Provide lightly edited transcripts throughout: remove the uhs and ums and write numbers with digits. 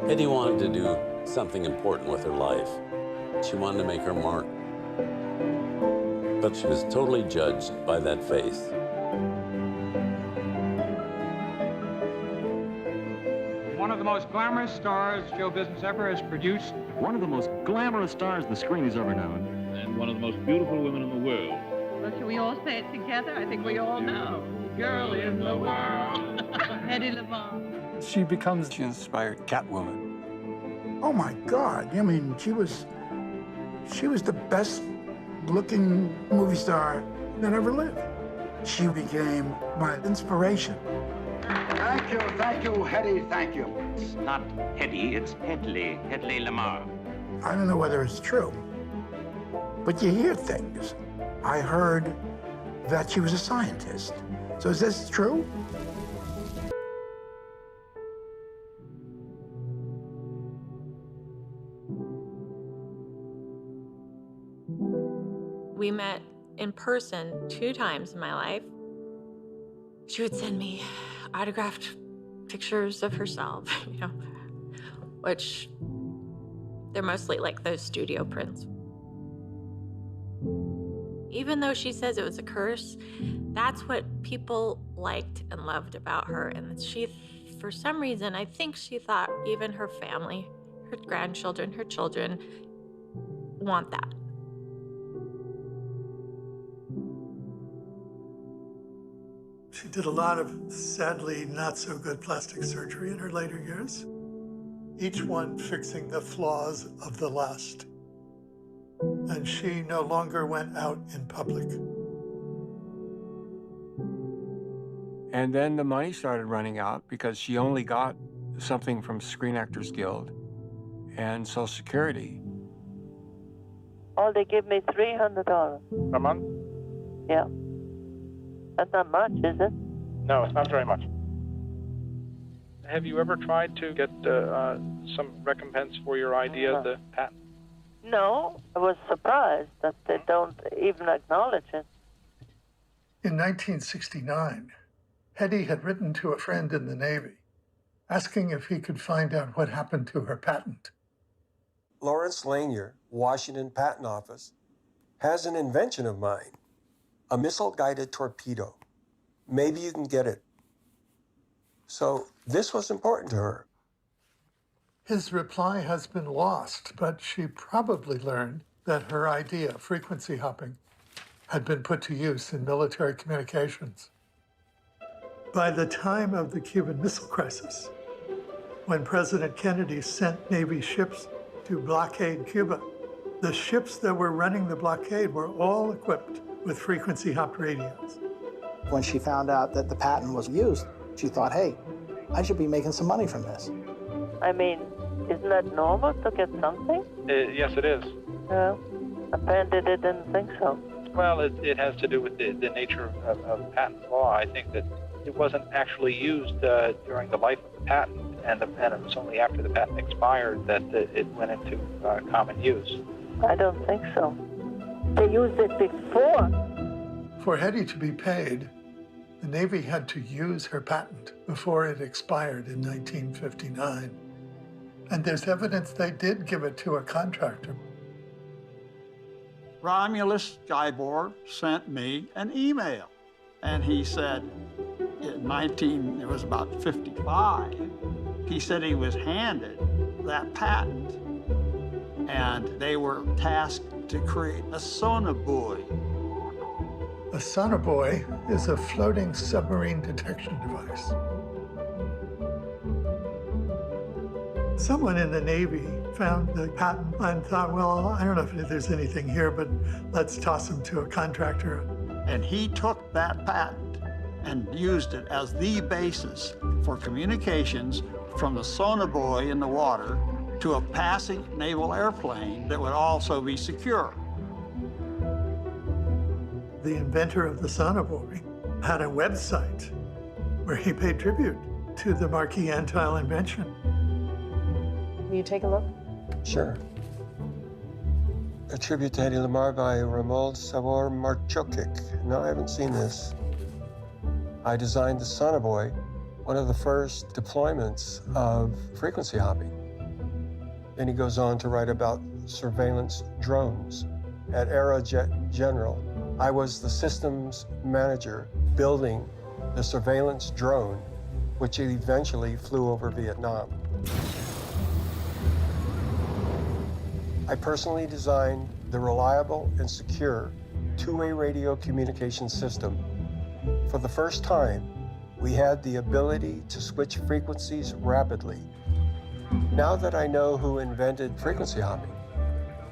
Hetty wanted to do something important with her life. She wanted to make her mark. But she was totally judged by that face. One of the most glamorous stars show business ever has produced. One of the most glamorous stars the screen has ever known. And one of the most beautiful women in the world. Well, shall we all say it together? I think we all know. Girl in the world. 헤디라마르. She becomes the inspired Catwoman. Oh my God! I mean, she was the best-looking movie star that ever lived. She became my inspiration. Thank you, Hetty, thank you. It's not Hetty, it's Hedilamarë. I don't know whether it's true, but you hear things. I heard that she was a scientist. So is this true? We met in person 2 times in my life. She would send me autographed pictures of herself, which they're mostly like those studio prints. Even though she says it was a curse, that's what people liked and loved about her. And she, for some reason, I think she thought even her family, her grandchildren, her children want that. She did a lot of, sadly, not so good plastic surgery in her later years, each one fixing the flaws of the last. And she no longer went out in public. And then the money started running out because she only got something from Screen Actors Guild and Social Security. Oh, they give me $300. A month? Yeah. That's not much, is it? No, it's not very much. Have you ever tried to get some recompense for your idea of the patent? No, I was surprised that they don't even acknowledge it. In 1969, Hetty had written to a friend in the Navy, asking if he could find out what happened to her patent. Lawrence Lanier, Washington Patent Office, has an invention of mine, a missile-guided torpedo. Maybe you can get it. So this was important to her. His reply has been lost, but she probably learned that her idea, frequency hopping, had been put to use in military communications. By the time of the Cuban Missile Crisis, when President Kennedy sent Navy ships to blockade Cuba, the ships that were running the blockade were all equipped with frequency-hopped radios. When she found out that the patent was used, she thought, hey, I should be making some money from this. I mean, isn't that normal to get something? Yes, it is. Yeah. Apparently they didn't think so. Well, it has to do with the nature of patent law. I think that it wasn't actually used during the life of the patent, and it was only after the patent expired that it went into common use. I don't think so. They used it before. For Hetty to be paid, the Navy had to use her patent before it expired in 1959. And there's evidence they did give it to a contractor. Romulus Skyborg sent me an email, and he said, it was about 55, he said he was handed that patent, and they were tasked to create a sonobuoy. A sonobuoy is a floating submarine detection device. Someone in the Navy found the patent and thought, well, I don't know if there's anything here, but let's toss him to a contractor. And he took that patent and used it as the basis for communications from the sonobuoy in the water to a passing naval airplane that would also be secure. The inventor of the sonobuoy had a website where he paid tribute to the Marquis Antheil invention. Will you take a look? Sure. A tribute to Hedilamarë by Romuald Savoor-Marchokik. No, I haven't seen this. I designed the sonobuoy one of the first deployments of frequency hopping. Then he goes on to write about surveillance drones. At Aerojet General, I was the systems manager building the surveillance drone, which eventually flew over Vietnam. I personally designed the reliable and secure two-way radio communication system. For the first time, we had the ability to switch frequencies rapidly. Now that I know who invented frequency hopping,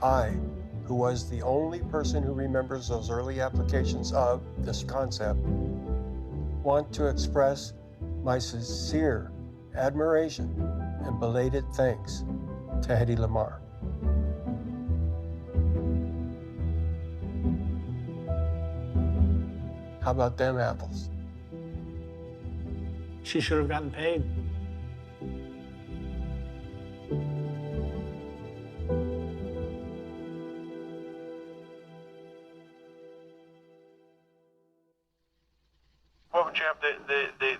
I, who was the only person who remembers those early applications of this concept, want to express my sincere admiration and belated thanks to 헤디라마르. How about them apples? She should have gotten paid. What would you have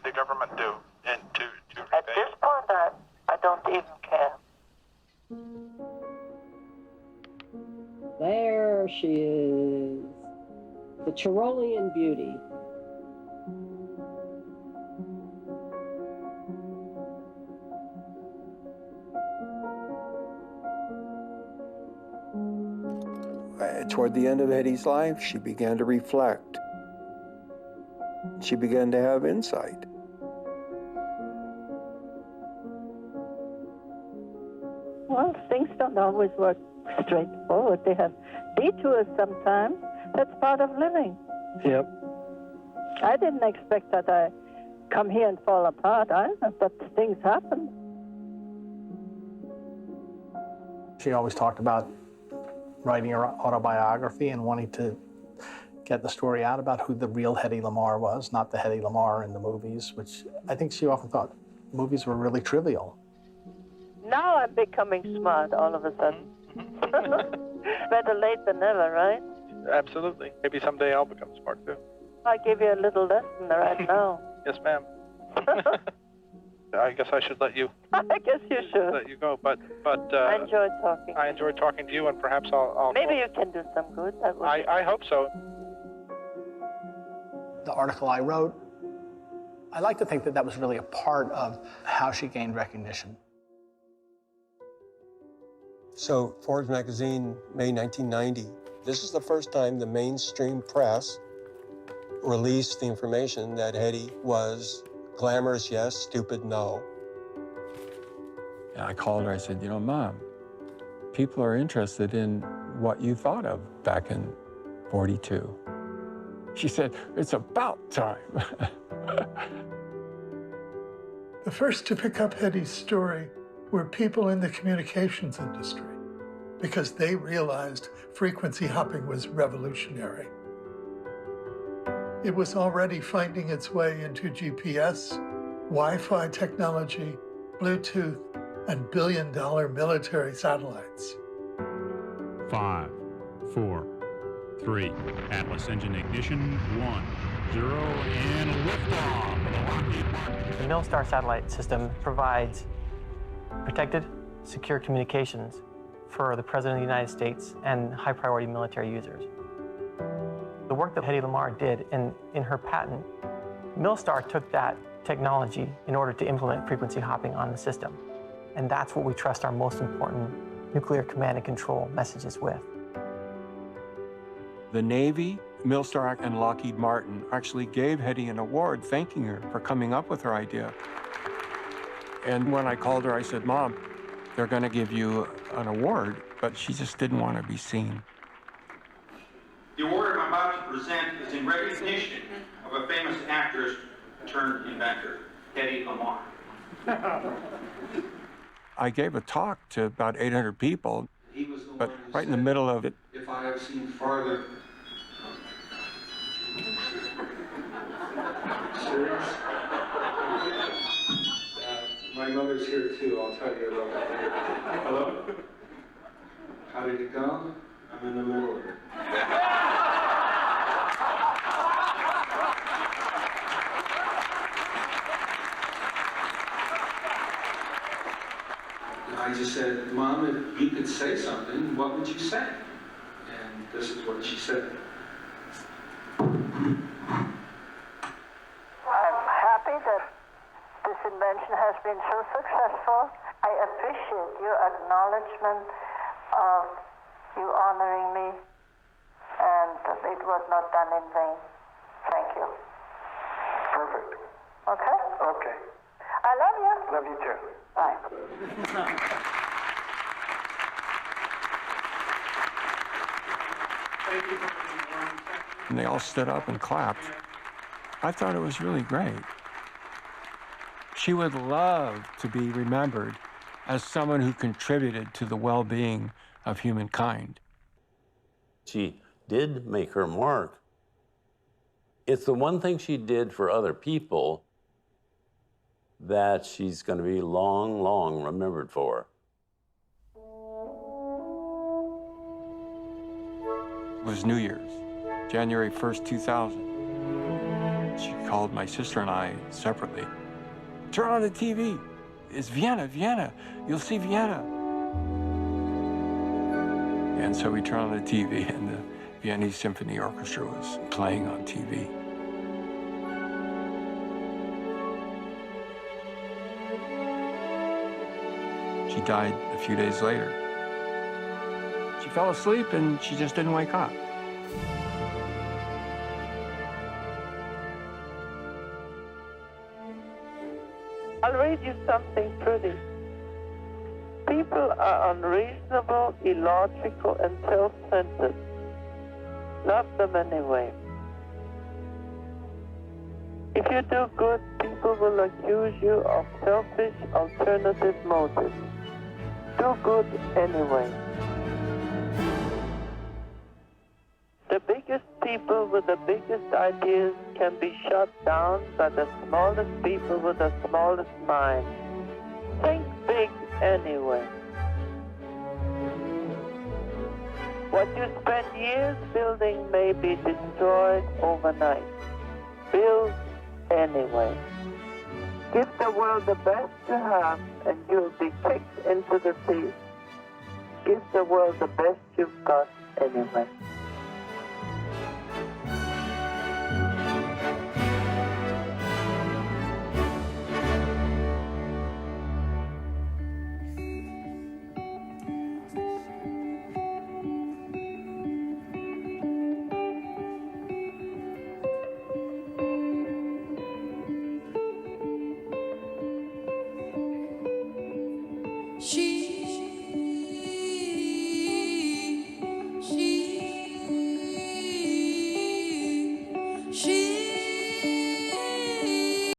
the government do and to At this point, I don't even care. There she is, the Tyrolean beauty. Toward the end of Hetty's life, she began to reflect. She began to have insight. Well, things don't always work straightforward. They have detours sometimes. That's part of living. Yep. I didn't expect that I come here and fall apart either, but things happen. She always talked about writing her autobiography and wanting to get the story out about who the real 헤디라마르 was, not the 헤디라마르 in the movies, which I think she often thought movies were really trivial. Now I'm becoming smart all of a sudden. Better late than never, right? Absolutely. Maybe someday I'll become smart too. I'll give you a little lesson right now. Yes, ma'am. I guess I should let you. I guess you should. Let you go, but. I enjoyed talking. I enjoyed talking to you, and perhaps I'll Maybe you can do some good. I hope so. The article I wrote, I like to think that that was really a part of how she gained recognition. So, Forbes magazine, May 1990, this is the first time the mainstream press released the information that Hetty was glamorous, yes, stupid, no. And I called her, I said, Mom, people are interested in what you thought of back in 42. She said, it's about time. The first to pick up Hetty's story were people in the communications industry because they realized frequency hopping was revolutionary. It was already finding its way into GPS, Wi-Fi technology, Bluetooth, and billion-dollar military satellites. 5, 4, 3, Atlas engine ignition, 1, 0, and liftoff. The Milstar satellite system provides protected, secure communications for the President of the United States and high-priority military users. The work that 헤디라마르 did in her patent, Milstar took that technology in order to implement frequency hopping on the system. And that's what we trust our most important nuclear command and control messages with. The Navy, Milstar, and Lockheed Martin actually gave Hetty an award thanking her for coming up with her idea. And when I called her, I said, Mom, they're going to give you an award, but she just didn't want to be seen. The award I'm about to present is in recognition of a famous actress turned inventor, 헤디라마르. I gave a talk to about 800 people, but right in the middle of it. If I have seen farther. Serious? My mother's here too, I'll tell you about that later. Hello? How did it go? I'm in the middle of it. I just said, Mom, if you could say something, what would you say? And this is what she said. I'm happy that this invention has been so successful. I appreciate your acknowledgement of you honoring me, and it was not done in vain. Thank you. Perfect. Okay? Okay. I love you. Love you too. Bye. And they all stood up and clapped. I thought it was really great. She would love to be remembered as someone who contributed to the well-being of humankind. She did make her mark. It's the one thing she did for other people that she's going to be long, long remembered for. It was New Year's, January 1st, 2000. She called my sister and I separately. Turn on the TV. It's Vienna, Vienna. You'll see Vienna. And so we turned on the TV, and the Viennese Symphony Orchestra was playing on TV. She died a few days later. She fell asleep, and she just didn't wake up. I'll read you something pretty. People are unreasonable, illogical, and self-centered. Love them anyway. If you do good, people will accuse you of selfish, alternative motives. Do good anyway. The biggest people with the biggest ideas can be shut down by the smallest people with the smallest mind. Think big anyway. What you spend years building may be destroyed overnight. Build anyway. Give the world the best you have, and you'll be kicked into the sea. Give the world the best you've got anyway.